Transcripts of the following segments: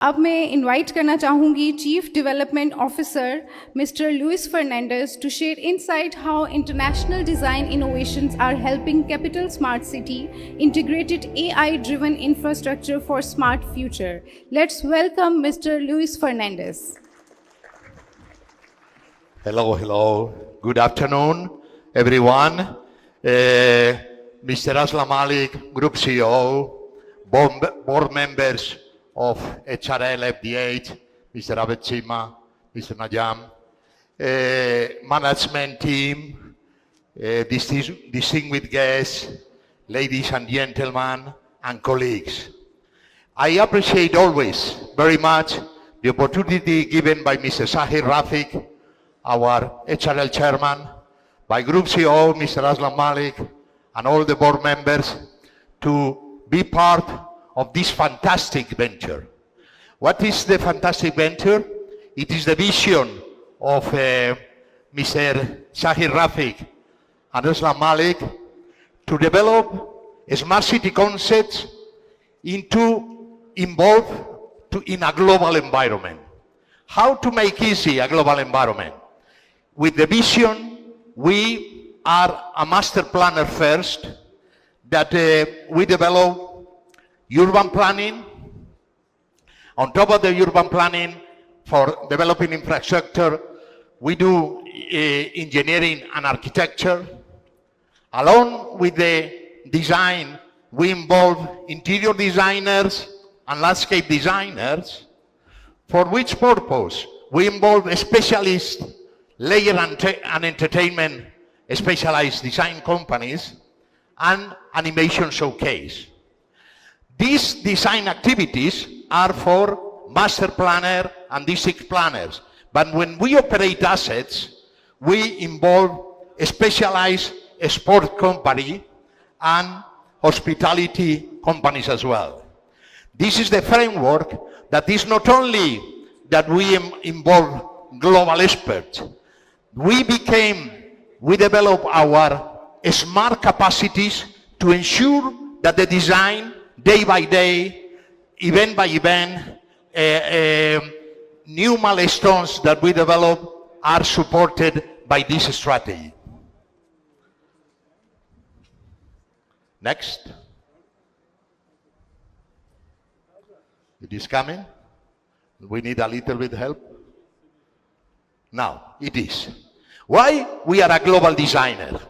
अब मैं इनवाइट करना चाहूँगी chief development officer mister Louis Fernandes to share insight how international design innovations are helping capital smart city integrated AI driven infrastructure for smart future. Let's welcome Mr. Luis Fernandez. Hello. Good afternoon, everyone. Mr. Aslam Malik, Group CEO, board members of HRL FD8, Mr. Abed Chima, Mr. Najam, management team, distinguished guests, ladies and gentlemen, and colleagues. I appreciate always very much the opportunity given by Mr. Sahir Rafiq, our HRL chairman, by Group CEO, Mr. Aslam Malik, and all the board members to be part of this fantastic venture. What is the fantastic venture? It is the vision of Mr. Sahir Rafiq and Aslam Malik to develop smart city concepts in a global environment. How to make easy a global environment? With the vision, we are a master planner first, that we develop urban planning. On top of the urban planning for developing infrastructure, we do engineering and architecture. Along with the design, we involve interior designers and landscape designers. For which purpose? We involve specialists, layer and entertainment specialized design companies, and animation showcase. These design activities are for master planner and district planners. But when we operate assets, we involve a specialized sport company and hospitality companies as well. This is the framework that is not only that we involve global experts. We develop our smart capacities to ensure that the design, day by day, event by event, new milestones that we develop are supported by this strategy. Next. It is coming. We need a little bit help. Now, it is. Why we are a global designer?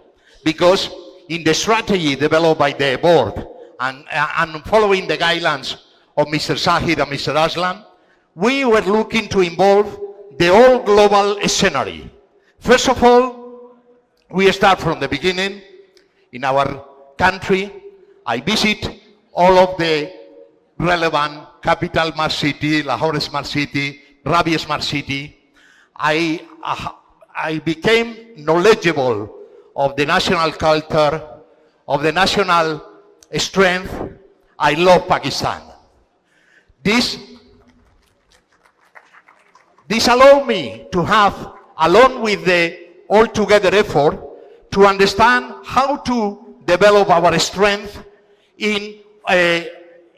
Because in the strategy developed by the board and following the guidelines of Mr. Sahir and Mr. Aslan, we were looking to involve the whole global scenario. First of all, we start from the beginning. In our country, I visit all of the relevant capital smart city, Lahore smart city, Rabi smart city. I became knowledgeable of the national culture, of the national strength. I love Pakistan. This allowed me to have, along with the all-together effort, to understand how to develop our strength in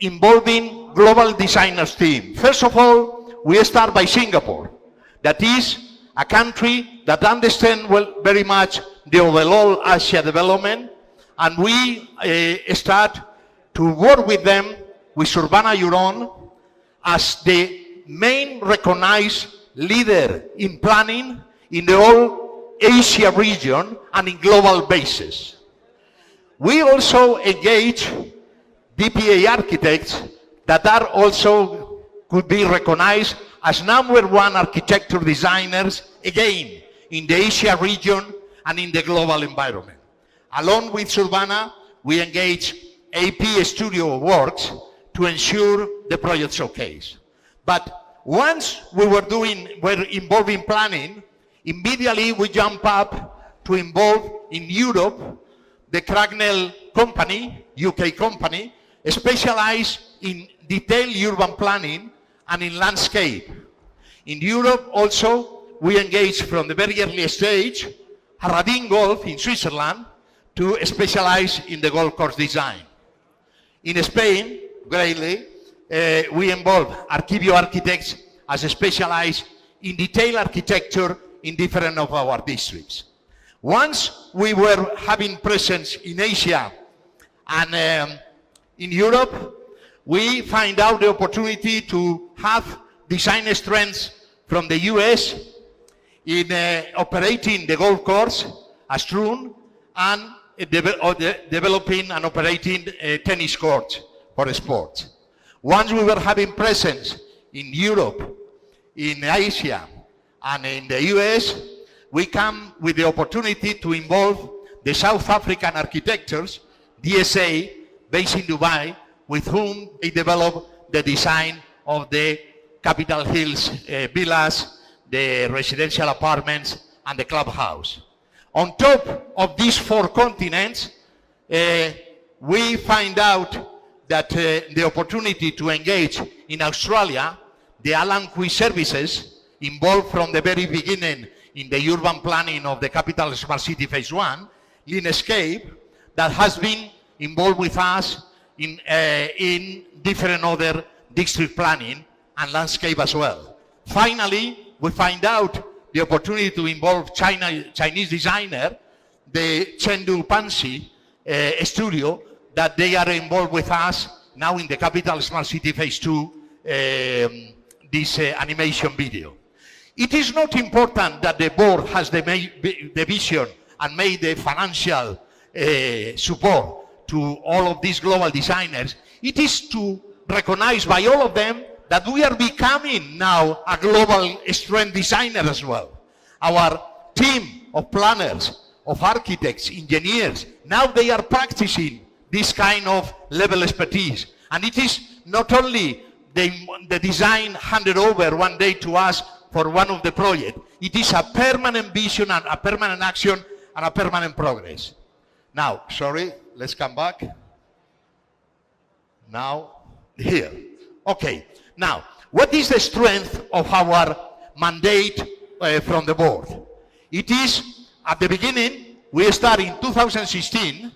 involving global designers team. First of all, we start by Singapore. That is a country that understands very much the overall Asia development, and we start to work with them, with Surbana Euron, as the main recognized leader in planning in the whole Asia region and in global basis. We also engage DPA architects that are also could be recognized as #1 architecture designers, again, in the Asia region and in the global environment. Along with Surbana, we engage AP Studio Works to ensure the project showcase. But once we were involved in planning, immediately we jump up to involve in Europe the Cracknell company, UK company, specialized in detailed urban planning and in landscape. In Europe also, we engage from the very early stage Radin Golf in Switzerland to specialize in the golf course design. In Spain, greatly, we involve Archivio architects as specialized in detailed architecture in different of our districts. Once we were having presence in Asia and in Europe, we find out the opportunity to have design strengths from the US in operating the golf course as Troon and developing and operating tennis courts for sports. Once we were having presence in Europe, in Asia, and in the US, we come with the opportunity to involve the South African architects, DSA, based in Dubai, with whom they develop the design of the Capitol Hills villas, the residential apartments, and the clubhouse. On top of these 4 continents, we find out that the opportunity to engage in Australia, the Alan Kui services involved from the very beginning in the urban planning of the Capital Smart City Phase 1, Linescape, that has been involved with us in different other district planning and landscape as well. Finally, we find out the opportunity to involve Chinese designer, the Chengdu Panxi studio, that they are involved with us now in the Capital Smart City Phase 2, this animation video. It is not important that the board has the vision and made the financial support to all of these global designers. It is to recognize by all of them that we are becoming now a global strength designer as well. Our team of planners, of architects, engineers, now they are practicing this kind of level expertise. And it is not only the design handed over one day to us for one of the projects. It is a permanent vision and a permanent action and a permanent progress. Now, sorry, let's come back. Now, here. Okay, now, what is the strength of our mandate from the board? It is, at the beginning, we start in 2016,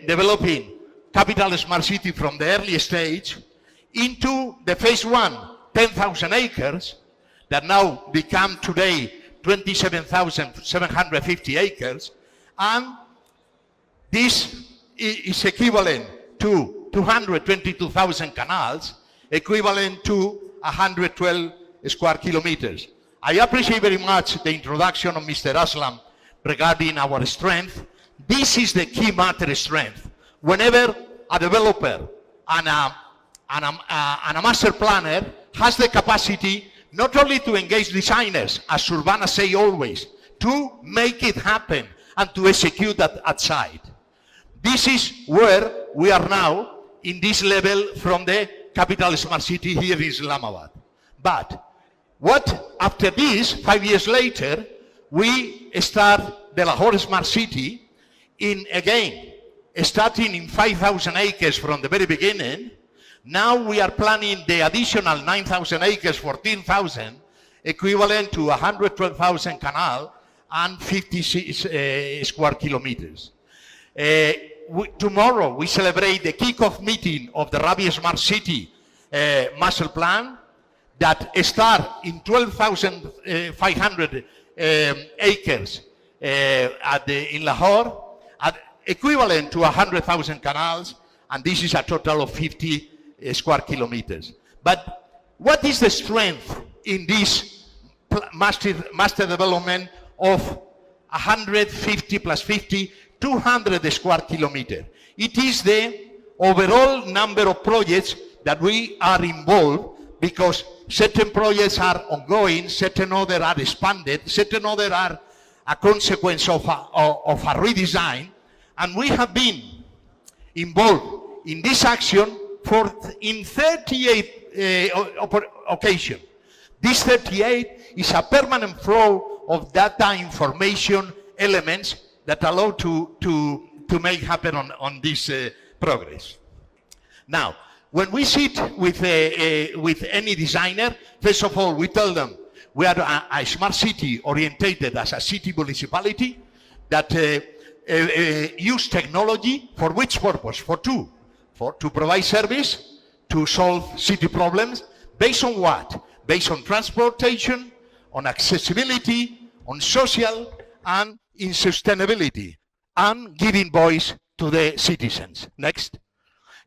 developing Capital Smart City from the early stage into the Phase 1, 10,000 acres, that now become today 27,750 acres, and this is equivalent to 222,000 canals, equivalent to 112 square kilometers. I appreciate very much the introduction of Mr. Aslam regarding our strength. This is the key matter strength. Whenever a developer and a master planner has the capacity not only to engage designers, as Urbana say always, to make it happen and to execute that at site. This is where we are now in this level from the Capital Smart City here in Islamabad. But what after this, 5 years later, we start the Lahore Smart City in again, starting in 5,000 acres from the very beginning. Now we are planning the additional 9,000 acres, 14,000, equivalent to 112,000 canal and 56 square kilometers. Tomorrow we celebrate the kickoff meeting of the Rabi Smart City master plan that start in 12,500 acres in Lahore, equivalent to 100,000 canals, and this is a total of 50 square kilometers. But what is the strength in this master development of 150 plus 50, 200 square kilometers? It is the overall number of projects that we are involved, because certain projects are ongoing, certain others are expanded, certain others are a consequence of a redesign, and we have been involved in this action in 38 occasions. This 38 is a permanent flow of data information elements that allow to make happen on this progress. Now, when we sit with any designer, first of all, we tell them we are a smart city orientated as a city municipality that use technology for which purpose? For two. To provide service to solve city problems. Based on what? Based on transportation, on accessibility, on social, and in sustainability, and giving voice to the citizens. Next.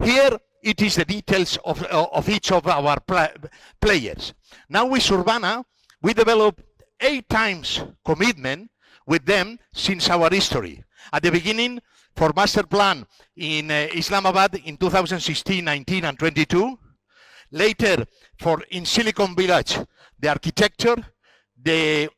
Here it is the details of each of our players. Now with Urbana, we developed 8 times commitment with them since our history. At the beginning, for master plan in Islamabad in 2016, 19, and 22. Later, for in Silicon Village, the architecture, the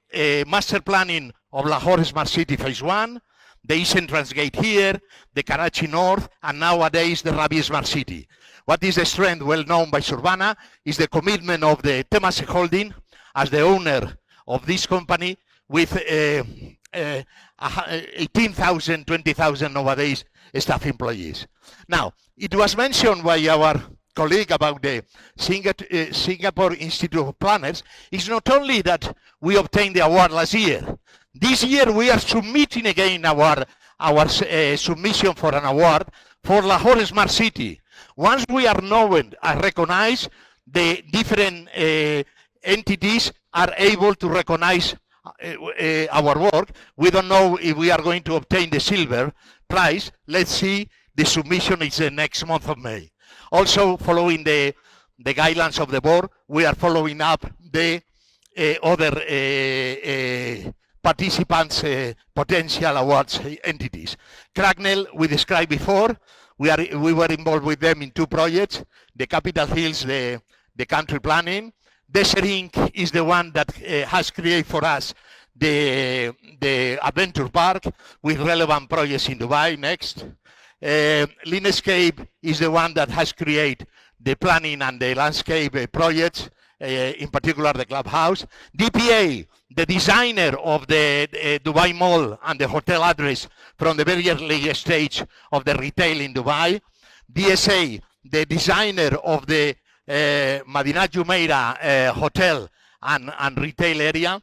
master planning of Lahore Smart City Phase 1, the East Entrance Gate here, the Karachi North, and nowadays the Rabi Smart City. What is the strength well known by Urbana is the commitment of the Temasek Holding as the owner of this company with 18,000, 20,000 nowadays staff employees. Now, it was mentioned by our colleague about the Singapore Institute of Planners. It's not only that we obtained the award last year. This year we are submitting again our submission for an award for Lahore Smart City. Once we are known and recognized, the different entities are able to recognize our work. We don't know if we are going to obtain the silver prize. Let's see. The submission is the next month of May. Also, following the guidelines of the board, we are following up the other participants' potential awards entities. Cracknell, we described before. We were involved with them in 2 projects. The Capitol Hills, the country planning. Desert Inc. is the one that has created for us the Adventure Park with relevant projects in Dubai. Next. Linescape is the one that has created the planning and the landscape projects, in particular the clubhouse. DPA, the designer of the Dubai Mall and the hotel address from the very early stage of the retail in Dubai. DSA, the designer of the Madinat Jumeirah hotel and retail area.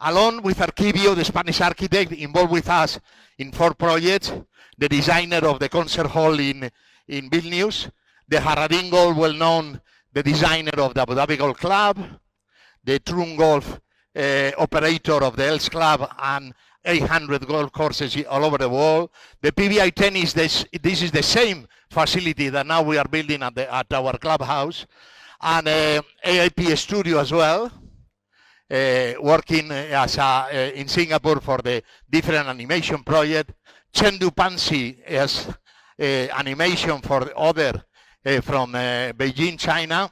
Along with Archivio, the Spanish architect, involved with us in 4 projects. The designer of the concert hall in Vilnius. The Haradin Golf, well known, the designer of the Abu Dhabi Golf Club. The Troon Golf operator of the Els Club and 800 golf courses all over the world. The PBI tennis, this is the same facility that now we are building at our clubhouse. And AIP Studio as well, working as in Singapore for the different animation project. Chengdu Pansi as animation for other from Beijing, China,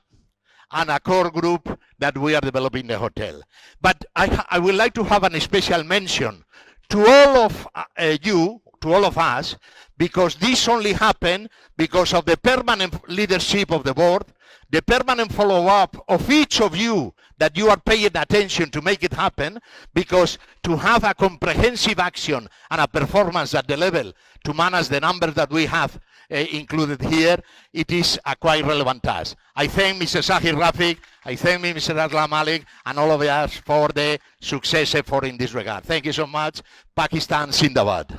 and a core group that we are developing the hotel. But I would like to have a special mention to all of you, to all of us, because this only happened because of the permanent leadership of the board, the permanent follow-up of each of you that you are paying attention to make it happen, because to have a comprehensive action and a performance at the level to manage the numbers that we have included here, it is a quite relevant task. I thank Mr. Sahir Rafiq, I thank Mr. Aslam Malik, and all of us for the success effort in this regard. Thank you so much. Pakistan Zindabad.